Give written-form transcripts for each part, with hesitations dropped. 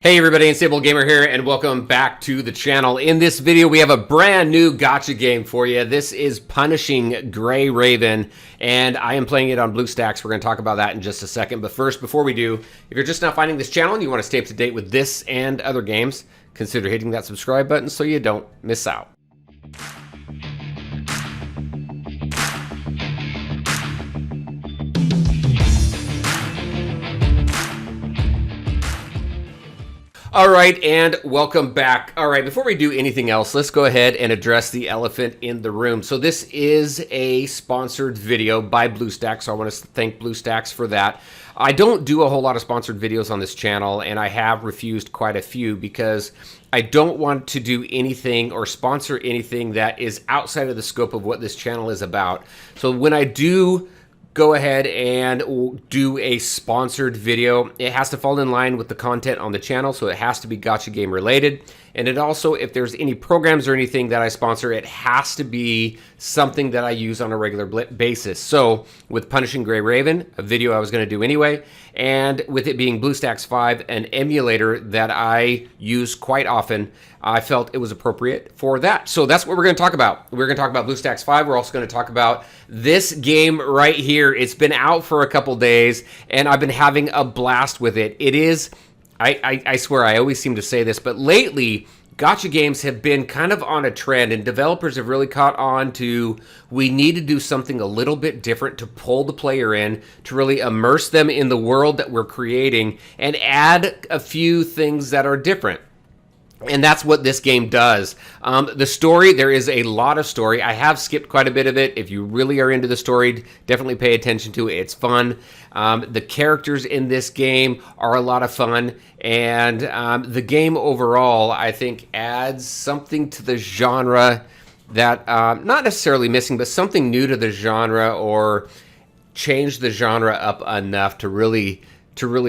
Hey everybody, Unstable Gamer here, and welcome back to the channel. In this video, we have a brand new gacha game for you. This is Punishing Gray Raven, and I am playing it on BlueStacks. We're going to talk about that in just a second. But first, before we do, if you're just now finding this channel and you want to stay up to date with this and other games, consider hitting that subscribe button so you don't miss out. All right, and welcome back. All right, before we do anything else, let's go ahead and address the elephant in the room. So this is a sponsored video by BlueStacks, so I want to thank BlueStacks for that. I don't do a whole lot of sponsored videos on this channel, and I have refused quite a few because I don't want to do anything or sponsor anything that is outside of the scope of what this channel is about. So when I do go ahead and do a sponsored video, it has to fall in line with the content on the channel, so it has to be gacha game related. And it also, if there's any programs or anything that I sponsor, it has to be something that I use on a regular basis. So with Punishing Gray Raven, a video I was going to do anyway, and with it being BlueStacks 5, an emulator that I use quite often, I felt it was appropriate for that. So that's what we're going to talk about. We're going to talk about BlueStacks 5. We're also going to talk about this game right here. It's been out for a couple days, and I've been having a blast with it. It is... I swear, I always seem to say this, but lately, gacha games have been kind of on a trend, and developers have really caught on to, we need to do something a little bit different to pull the player in, to really immerse them in the world that we're creating, and add a few things that are different. And that's what this game does. The story, there is a lot of story. I have skipped quite a bit of it. If you really are into the story, definitely pay attention to it. It's fun. The characters in this game are a lot of fun. And the game overall, I think, adds something to the genre that, not necessarily missing, but something new to the genre, or change the genre up enough to really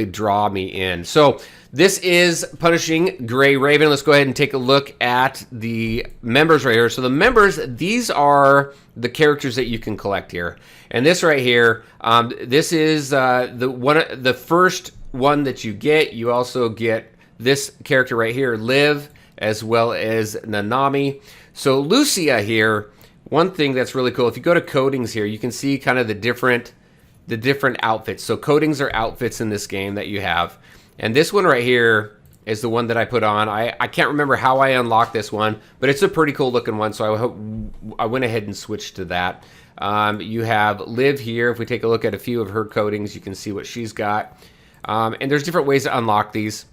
draw me in. So this is Punishing Gray Raven. Let's go ahead and take a look at the members right here. So the members, these are the characters that you can collect here. And this right here, this is the first one that you get. You also get this character right here, Liv, as well as Nanami. So Lucia here, one thing that's really cool, if you go to codings here, you can see kind of the different outfits. So codings are outfits in this game that you have. And this one right here is the one that I put on. I can't remember how I unlocked this one, but it's a pretty cool looking one, so I went ahead and switched to that. You have Liv here. If we take a look at a few of her codings, you can see what she's got. And there's different ways to unlock these,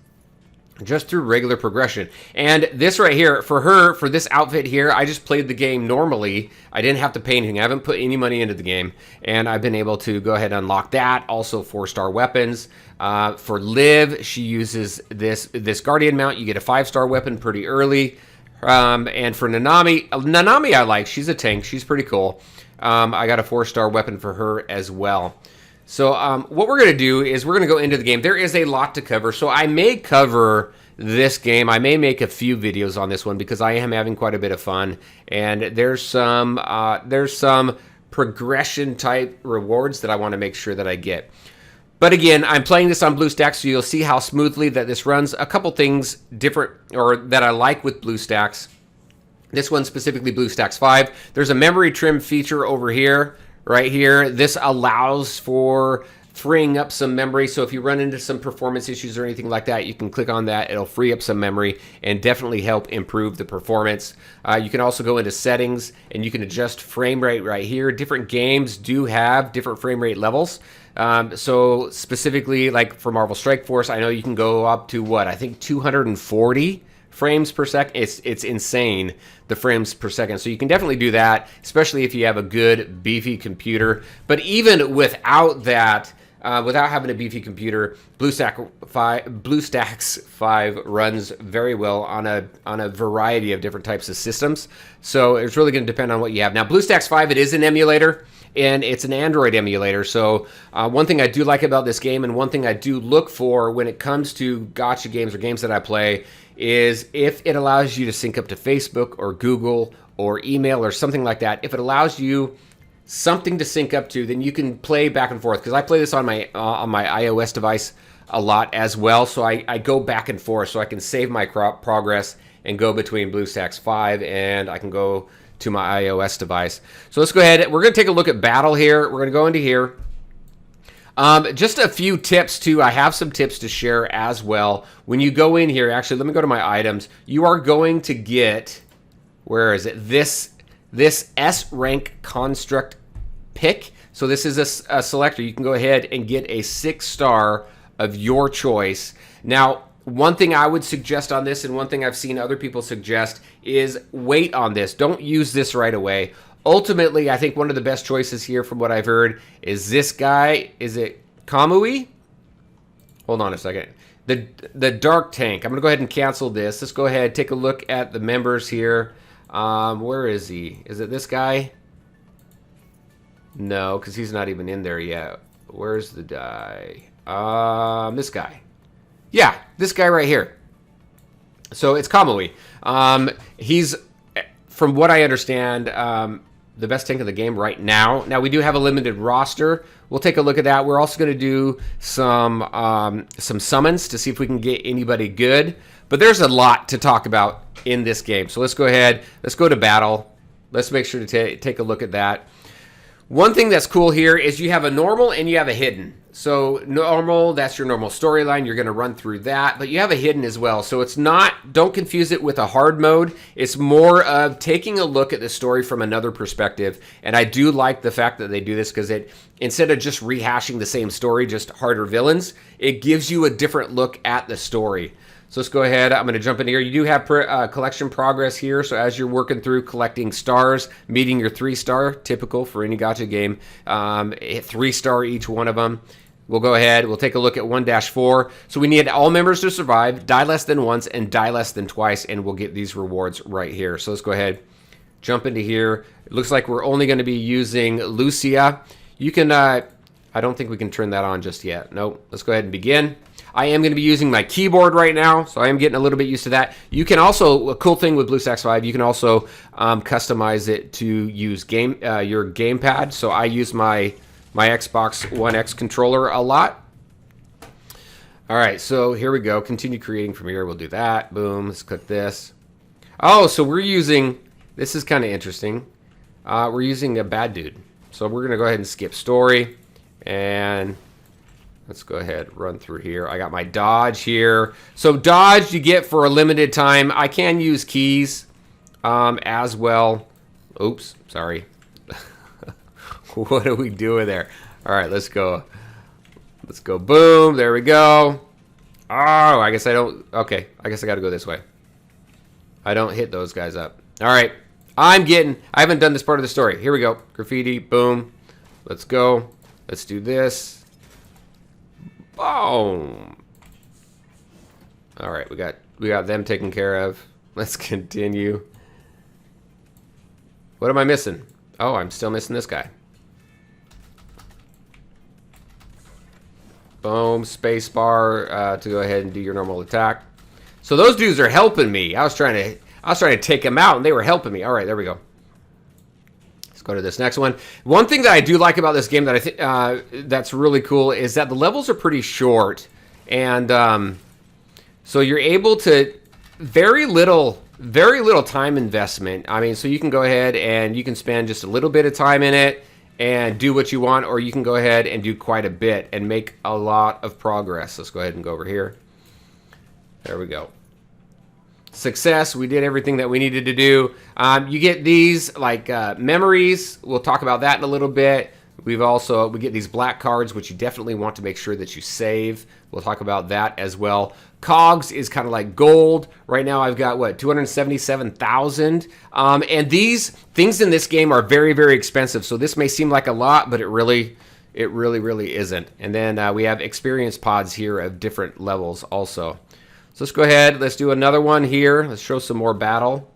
just through regular progression. And this right here, for her, for this outfit here, I just played the game normally. I didn't have to pay anything. I haven't put any money into the game. And I've been able to go ahead and unlock that. Also 4-star weapons. For Liv, she uses this Guardian mount. You get a 5-star weapon pretty early. And for Nanami I like. She's a tank. She's pretty cool. I got a 4-star weapon for her as well. So what we're going to do is we're going to go into the game. There is a lot to cover, so I may cover this game. I may make a few videos on this one because I am having quite a bit of fun. And there's some progression type rewards that I want to make sure that I get. But again, I'm playing this on BlueStacks, so you'll see how smoothly that this runs. A couple things different, or that I like with BlueStacks. This one specifically, BlueStacks 5. There's a memory trim feature over here. Right here, this allows for freeing up some memory. So if you run into some performance issues or anything like that, you can click on that. It'll free up some memory and definitely help improve the performance. You can also go into settings and you can adjust frame rate right here. Different games do have different frame rate levels. So specifically, like for Marvel Strike Force, I know you can go up to what? I think 240 frames per second. It's insane, the frames per second. So you can definitely do that, especially if you have a good beefy computer. But even without that, without having a beefy computer, BlueStacks 5 runs very well on a variety of different types of systems. So it's really going to depend on what you have. Now, BlueStacks 5, it is an emulator, and it's an Android emulator. So one thing I do like about this game, and one thing I do look for when it comes to gacha games or games that I play, is if it allows you to sync up to Facebook or Google or email or something like that. If it allows you something to sync up to, then you can play back and forth. Because I play this on my iOS device. a lot as well. So I go back and forth so I can save my progress and go between BlueStacks 5 and I can go to my iOS device. So let's go ahead. We're going to take a look at battle here. We're going to go into here. Just a few tips too. I have some tips to share as well. When you go in here, actually, let me go to my items. You are going to get, where is it? This S rank construct pick. So this is a selector. You can go ahead and get a 6-star of your choice. Now, one thing I would suggest on this, and one thing I've seen other people suggest, is wait on this. Don't use this right away. Ultimately, I think one of the best choices here from what I've heard is this guy. Is it Kamui? Hold on a second. The Dark Tank. I'm going to go ahead and cancel this. Let's go ahead, take a look at the members here. Where is he? Is it this guy? No, because he's not even in there yet. Where's the guy? This guy. Yeah, this guy right here. So it's Kamui. He's, from what I understand, the best tank of the game right now. Now, we do have a limited roster. We'll take a look at that. We're also going to do some summons to see if we can get anybody good. But there's a lot to talk about in this game. So let's go ahead. Let's go to battle. Let's make sure to take a look at that. One thing that's cool here is you have a normal and you have a hidden. So normal, that's your normal storyline. You're going to run through that, but you have a hidden as well. So it's not, don't confuse it with a hard mode. It's more of taking a look at the story from another perspective. And I do like the fact that they do this because it, instead of just rehashing the same story, just harder villains, it gives you a different look at the story. So let's go ahead. I'm going to jump in here. You do have collection progress here. So as you're working through collecting stars, meeting your 3-star, typical for any gacha game, 3-star each one of them. We'll go ahead. We'll take a look at 1-4. So we need all members to survive, die less than once, and die less than twice, and we'll get these rewards right here. So let's go ahead, jump into here. It looks like we're only going to be using Lucia. You can, I don't think we can turn that on just yet. Nope. Let's go ahead and begin. I am going to be using my keyboard right now, so I am getting a little bit used to that. You can also, a cool thing with BlueStacks 5, you can also customize it to use your gamepad. So I use my Xbox One X controller a lot. All right, so here we go. Continue creating from here. We'll do that. Boom. Let's click this. Oh, so we're using, this is kind of interesting. We're using a bad dude. So we're going to go ahead and skip story. And let's go ahead, run through here. I got my dodge here. So dodge you get for a limited time. I can use keys as well. Oops, sorry. What are we doing there? All right, let's go. Let's go. Boom. There we go. Oh, I guess I don't. Okay, I guess I got to go this way. I don't hit those guys up. All right. I haven't done this part of the story. Here we go. Graffiti. Boom. Let's go. Let's do this. Boom. All right, we got them taken care of. Let's continue. What am I missing? Oh, I'm still missing this guy. Boom, space bar to go ahead and do your normal attack. So those dudes are helping me. I was trying to take them out, and they were helping me. All right, there we go. Let's go to this next one. One thing that I do like about this game that I think that's really cool is that the levels are pretty short, and so you're able to very little time investment. I mean, so you can go ahead and you can spend just a little bit of time in it and do what you want, or you can go ahead and do quite a bit and make a lot of progress. Let's go ahead and go over here. There we go. Success. We did everything that we needed to do. You get these like memories. We'll talk about that in a little bit. We get these black cards, which you definitely want to make sure that you save. We'll talk about that as well. Cogs is kind of like gold. Right now I've got, what, 277,000. And these things in this game are very, very expensive. So this may seem like a lot, but it really isn't. And then we have experience pods here of different levels also. So let's go ahead. Let's do another one here. Let's show some more battle.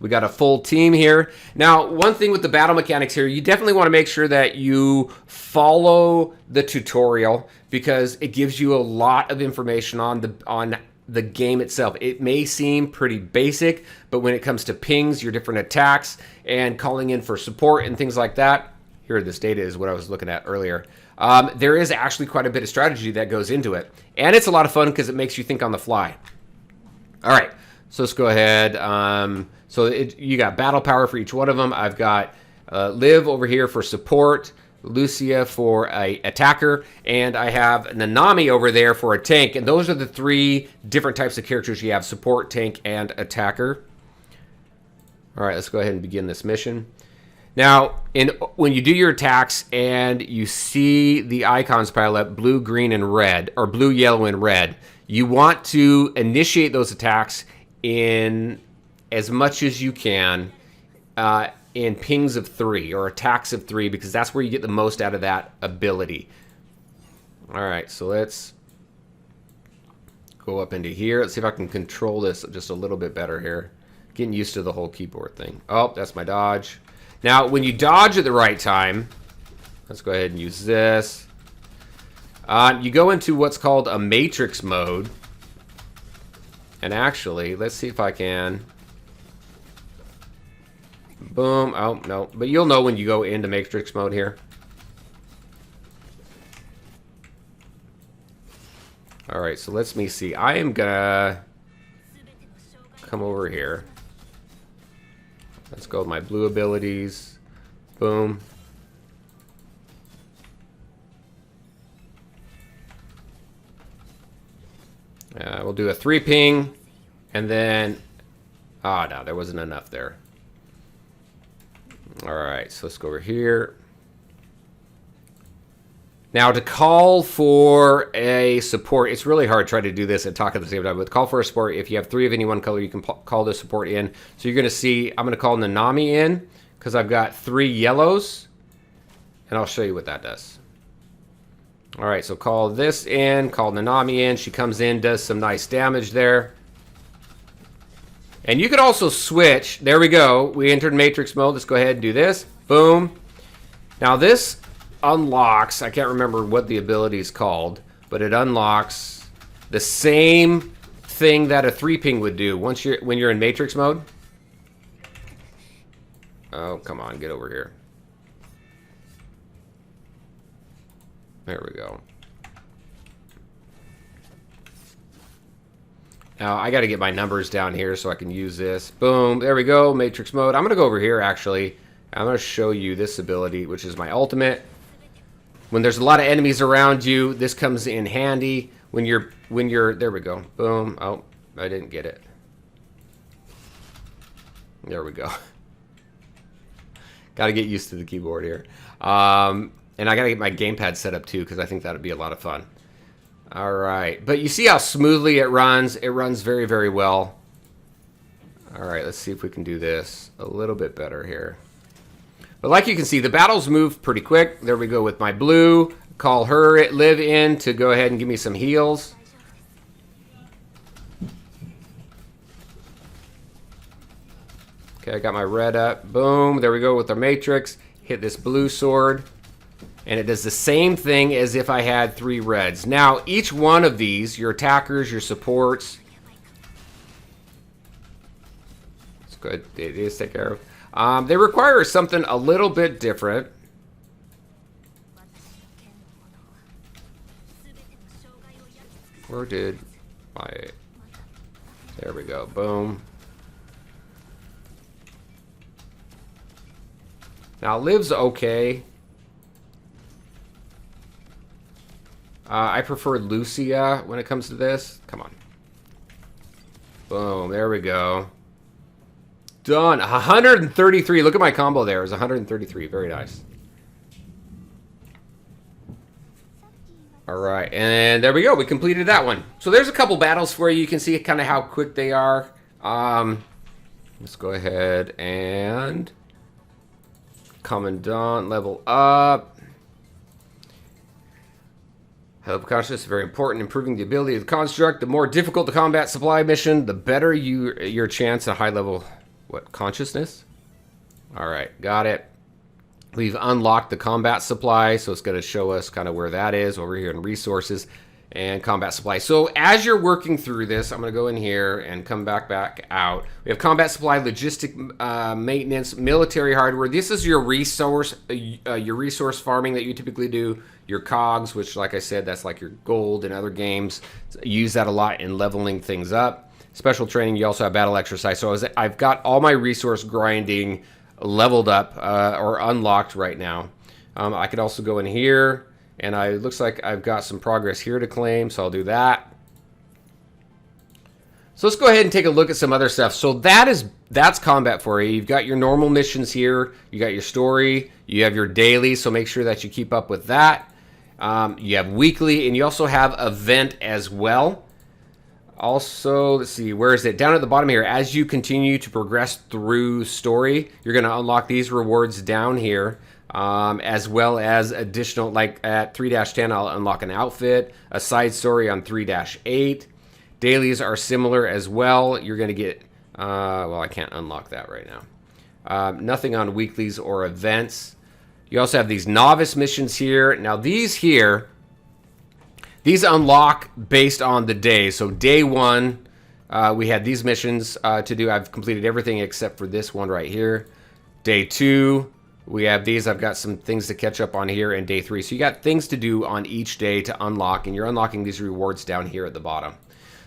We got a full team here. Now, one thing with the battle mechanics here, you definitely want to make sure that you follow the tutorial because it gives you a lot of information on the game itself. It may seem pretty basic, but when it comes to pings, your different attacks, and calling in for support and things like that, here this data is what I was looking at earlier. there is actually quite a bit of strategy that goes into it. And it's a lot of fun because it makes you think on the fly. All right, so let's go ahead. You got battle power for each one of them. I've got Liv over here for support, Lucia for a attacker, and I have Nanami over there for a tank. And those are the 3 different types of characters you have: support, tank, and attacker. All right, let's go ahead and begin this mission. Now, when you do your attacks and you see the icons pile up, blue, green, and red, or blue, yellow, and red, you want to initiate those attacks in as much as you can in pings of 3 or attacks of 3, because that's where you get the most out of that ability. All right, so let's go up into here. Let's see if I can control this just a little bit better here. Getting used to the whole keyboard thing. Oh, that's my dodge. Now, when you dodge at the right time, let's go ahead and use this. You go into what's called a matrix mode. And actually, let's see if I can. Boom. Oh, no. But you'll know when you go into matrix mode here. All right, so let me see. I am going to come over here. Let's go with my blue abilities. Boom. We'll do a 3 ping. And then... Oh, no, there wasn't enough there. Alright, so let's go over here. Now, to call for a support, it's really hard to try to do this and talk at the same time, but call for a support, if you have 3 of any one color, you can call the support in. So you're going to see, I'm going to call Nanami in, because I've got 3 yellows, and I'll show you what that does. Alright, so call this in, call Nanami in, she comes in, does some nice damage there. And you could also switch, there we go, we entered matrix mode, let's go ahead and do this, boom. Now this unlocks, I can't remember what the ability is called, but it unlocks the same thing that a 3 ping would do when you're in matrix mode. Oh, come on, get over here. There we go. Now I got to get my numbers down here so I can use this. Boom, there we go, matrix mode. I'm going to go over here actually. I'm going to show you this ability, which is my ultimate. When there's a lot of enemies around you, this comes in handy. When you're, there we go. Boom. Oh, I didn't get it. There we go. Got to get used to the keyboard here. And I got to get my gamepad set up too, because I think that would be a lot of fun. All right. But you see how smoothly it runs? It runs very, very well. All right, let's see if we can do this a little bit better here. But like you can see, the battles move pretty quick. There we go with my blue. Call her, Liv in to go ahead and give me some heals. Okay, I got my red up. Boom, there we go with our matrix. Hit this blue sword. And it does the same thing as if I had 3 reds. Now, each one of these, your attackers, your supports. It's good. It is take care of. They require something a little bit different. Where did my... There we go. Boom. Now, Liv's okay. I prefer Lucia when it comes to this. Come on. Boom. There we go. Done. 133. Look at my combo there. It was 133. Very nice. All right. And there we go. We completed that one. So there's a couple battles for you. You can see kind of how quick they are. Let's go ahead and... Commandant, level up. Help consciousness is very important. Improving the ability of the construct. The more difficult the combat supply mission, the better your chance at high level... What, consciousness? Alright, got it. We've unlocked the combat supply, so it's going to show us kind of where that is over here in resources. and combat supply. So as you're working through this, I'm going to go in here and come back out. We have combat supply, logistic maintenance, military hardware. This is your resource farming that you typically do. Your cogs, which, like I said, that's like your gold in other games. You use that a lot in leveling things up. Special training. You also have battle exercise. So I've got all my resource grinding leveled up or unlocked right now. I could also go in here. And it looks like I've got some progress here to claim, so I'll do that. So let's go ahead and take a look at some other stuff. So that's combat for you. You've got your normal missions here. You got your story. You have your daily, so make sure that you keep up with that. You have weekly, and you also have event as well. Also, let's see, where is it? Down at the bottom here, as you continue to progress through story, you're going to unlock these rewards down here. As well as additional, like at 3-10, I'll unlock an outfit, a side story on 3-8. Dailies are similar as well. You're going to get, well, I can't unlock that right now. Nothing on weeklies or events. You also have these novice missions here. Now these here, these unlock based on the day. So day 1, we had these missions to do. I've completed everything except for this one right here. Day 2. We have these. I've got some things to catch up on here in day 3. So you got things to do on each day to unlock, and you're unlocking these rewards down here at the bottom.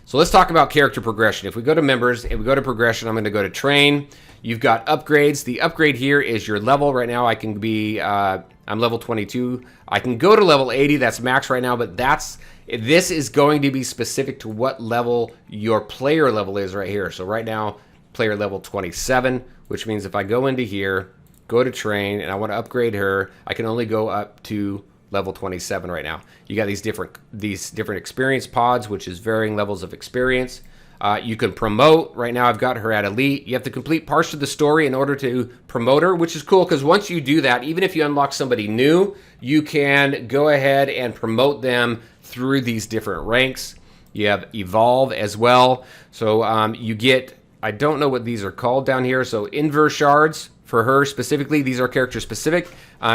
So let's talk about character progression. If we go to members and we go to progression, I'm going to go to train. You've got upgrades. The upgrade here is your level. Right now I can be, I'm level 22. I can go to level 80. That's max right now, but this is going to be specific to what level your player level is right here. So right now, player level 27, which means if I go into here, go to train, and I want to upgrade her, I can only go up to level 27 right now. You got these different experience pods, which is varying levels of experience. You can promote. Right now I've got her at elite. You have to complete parts of the story in order to promote her, which is cool because once you do that, even if you unlock somebody new, you can go ahead and promote them through these different ranks. You have evolve as well. So you get, I don't know what these are called down here. So inverse shards. For her specifically, these are character specific.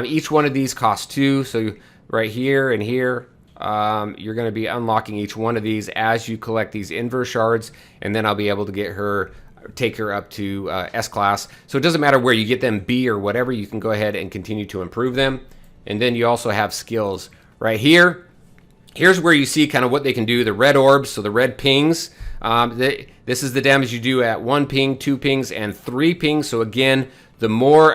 Each one of these costs 2. So right here and here, you're going to be unlocking each one of these as you collect these inverse shards, and then I'll be able to take her up to S class. So it doesn't matter where you get them, B or whatever, you can go ahead and continue to improve them. And then you also have skills right here. Here's where you see kind of what they can do. The red orbs, so the red pings. This is the damage you do at 1 ping, 2 pings, and 3 pings. So again, the more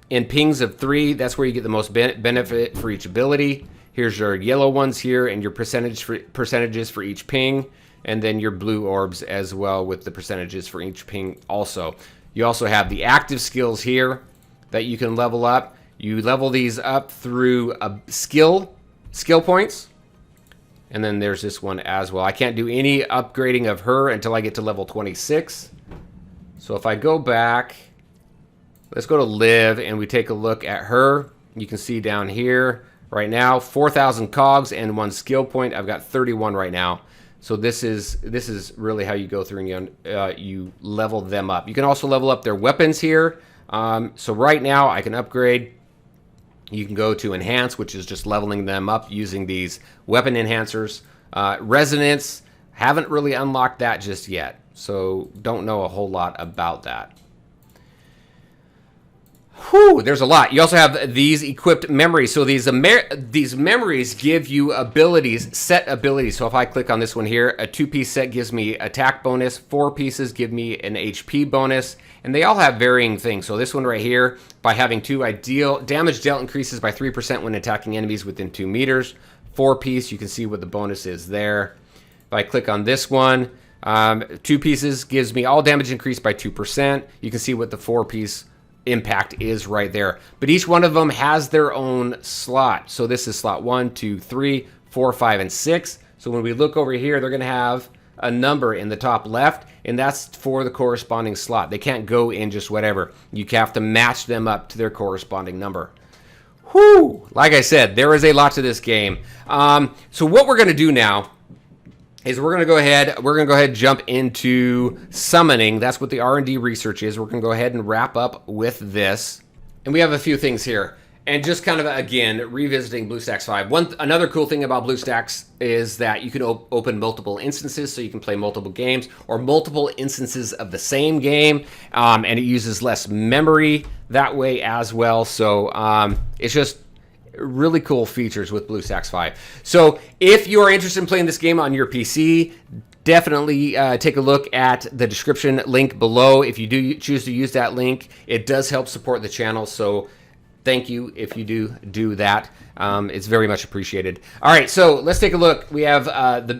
in pings of 3, that's where you get the most benefit for each ability. Here's your yellow ones here and your percentages for each ping. And then your blue orbs as well with the percentages for each ping also. You also have the active skills here that you can level up. You level these up through skill points. And then there's this one as well. I can't do any upgrading of her until I get to level 26. So if I go back, let's go to live and we take a look at her. You can see down here right now, 4,000 cogs and 1 skill point. I've got 31 right now. So this is really how you go through and you level them up. You can also level up their weapons here. So right now I can upgrade. You can go to enhance, which is just leveling them up using these weapon enhancers. Resonance, haven't really unlocked that just yet. So don't know a whole lot about that. Whew, there's a lot. You also have these equipped memories. So these memories give you abilities, set abilities. So if I click on this one here, a 2-piece set gives me attack bonus, 4 pieces give me an HP bonus, and they all have varying things. So this one right here, by having 2 ideal, damage dealt increases by 3% when attacking enemies within 2 meters. 4-piece, you can see what the bonus is there. If I click on this one, 2 pieces gives me all damage increased by 2%. You can see what the 4-piece impact is right there, but each one of them has their own slot. So this is slot 1, 2, 3, 4, 5, and 6. So when we look over here, they're going to have a number in the top left, and that's for the corresponding slot. They can't go in just whatever. You have to match them up to their corresponding number. Whew! Like I said, there is a lot to this game. So what we're going to do now is we're going to go ahead and jump into summoning. That's what the R&D research is. We're going to go ahead and wrap up with this. And we have a few things here. And just kind of, again, revisiting BlueStacks 5. Another cool thing about BlueStacks is that you can open multiple instances, so you can play multiple games or multiple instances of the same game, and it uses less memory that way as well. So it's just really cool features with BlueStacks 5. So if you are interested in playing this game on your PC, definitely take a look at the description link below. If you do choose to use that link, it does help support the channel. So thank you if you do that. It's very much appreciated. All right, so let's take a look. We have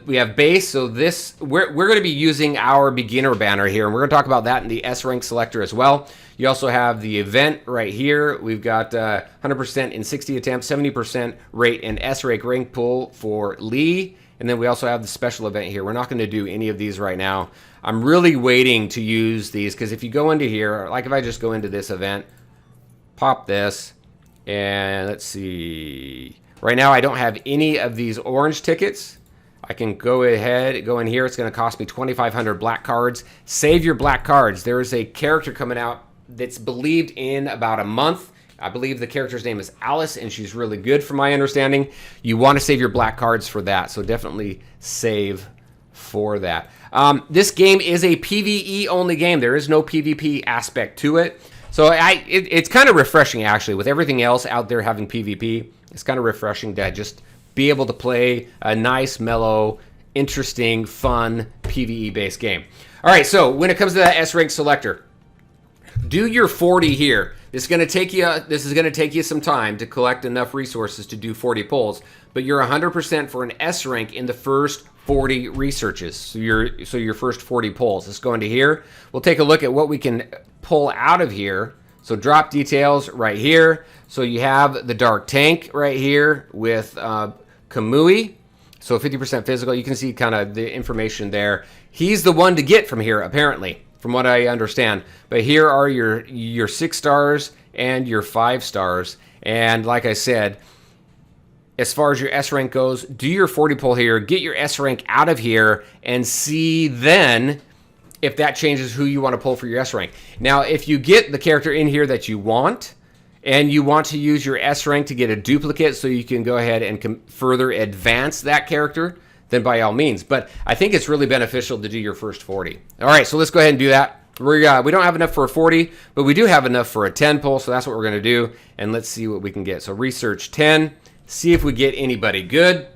we have base. So this we're going to be using our beginner banner here, and we're going to talk about that in the S rank selector as well. You also have the event right here. We've got 100% in 60 attempts, 70% rate in S rank pull for Lee, and then we also have the special event here. We're not going to do any of these right now. I'm really waiting to use these because if you go into here, like if I just go into this event, pop this. And let's see. Right now, I don't have any of these orange tickets. I can go ahead, go in here. It's going to cost me 2,500 black cards. Save your black cards. There is a character coming out that's believed in about a month. I believe the character's name is Alice, and she's really good from my understanding. You want to save your black cards for that, so definitely save for that. This game is a PvE only game. There is no PvP aspect to it. So it's kind of refreshing, actually, with everything else out there having PvP. It's kind of refreshing to just be able to play a nice, mellow, interesting, fun PvE-based game. All right, so when it comes to that S rank selector, do your 40 here. This is going to take you some time to collect enough resources to do 40 polls, but you're 100% for an S rank in the first 40 researches. So your first 40 polls. Let's go into here. We'll take a look at what we can pull out of here. So drop details right here. So you have the dark tank right here with Kamui. So 50% physical. You can see kind of the information there. He's the one to get from here, apparently, from what I understand. But here are your 6 stars and your 5 stars. And like I said, as far as your S rank goes, do your 40 pull here, get your S rank out of here, and see then if that changes who you want to pull for your S rank. Now, if you get the character in here that you want, and you want to use your S rank to get a duplicate so you can go ahead and further advance that character, then by all means. But I think it's really beneficial to do your first 40. All right, so let's go ahead and do that. We don't have enough for a 40, but we do have enough for a 10 pull, so that's what we're going to do. And let's see what we can get. So research 10. See if we get anybody good.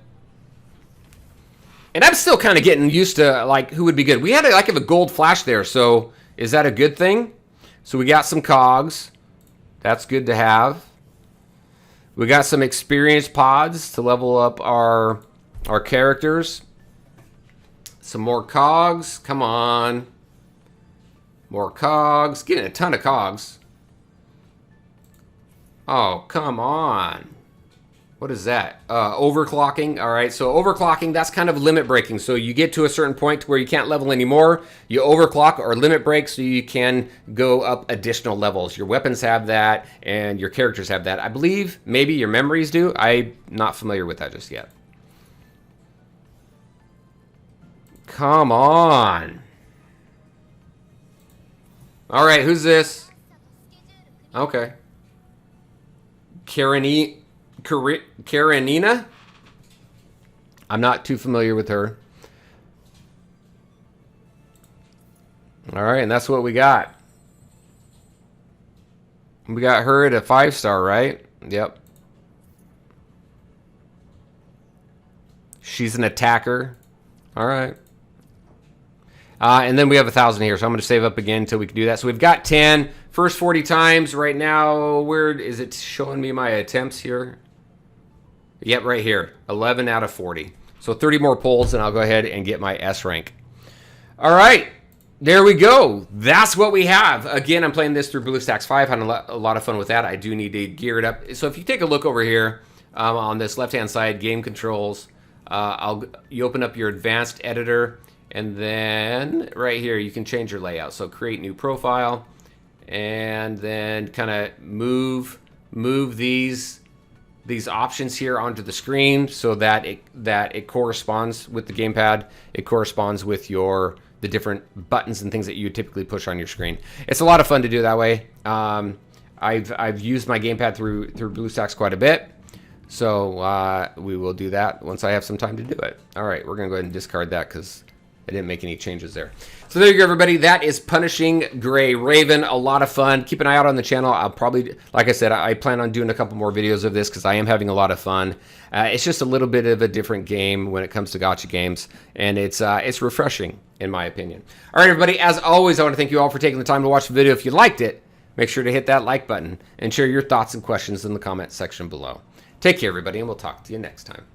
And I'm still kind of getting used to like who would be good. We had like a gold flash there, so is that a good thing? So we got some cogs. That's good to have. We got some experience pods to level up our characters. Some more cogs. Come on. More cogs. Getting a ton of cogs. Oh, come on. What is that? Overclocking. All right, so overclocking, that's kind of limit breaking. So you get to a certain point where you can't level anymore. You overclock or limit break so you can go up additional levels. Your weapons have that, and your characters have that. I believe maybe your memories do. I'm not familiar with that just yet. Come on. All right, who's this? Okay. Karenina? I'm not too familiar with her. All right, and that's what we got. We got her at a 5-star, right? Yep. She's an attacker. All right. And then we have 1,000 here, so I'm going to save up again until we can do that. So we've got 10. First 40 times. Right now, where is it showing me my attempts here? Yep, right here. 11 out of 40. So 30 more pulls, and I'll go ahead and get my S rank. All right. There we go. That's what we have. Again, I'm playing this through BlueStacks 5. Had a lot of fun with that. I do need to gear it up. So if you take a look over here on this left-hand side, game controls, you open up your advanced editor, and then right here, you can change your layout. So create new profile, and then kind of move these options here onto the screen so that it corresponds with the gamepad. It corresponds with the different buttons and things that you typically push on your screen. It's a lot of fun to do that way. I've used my gamepad through BlueStacks quite a bit. So we will do that once I have some time to do it. All right, we're going to go ahead and discard that because I didn't make any changes there. So there you go, everybody. That is Punishing Gray Raven. A lot of fun. Keep an eye out on the channel. I'll probably, like I said, I plan on doing a couple more videos of this because I am having a lot of fun. It's just a little bit of a different game when it comes to gacha games, and it's refreshing, in my opinion. All right, everybody. As always, I want to thank you all for taking the time to watch the video. If you liked it, make sure to hit that like button and share your thoughts and questions in the comment section below. Take care, everybody, and we'll talk to you next time.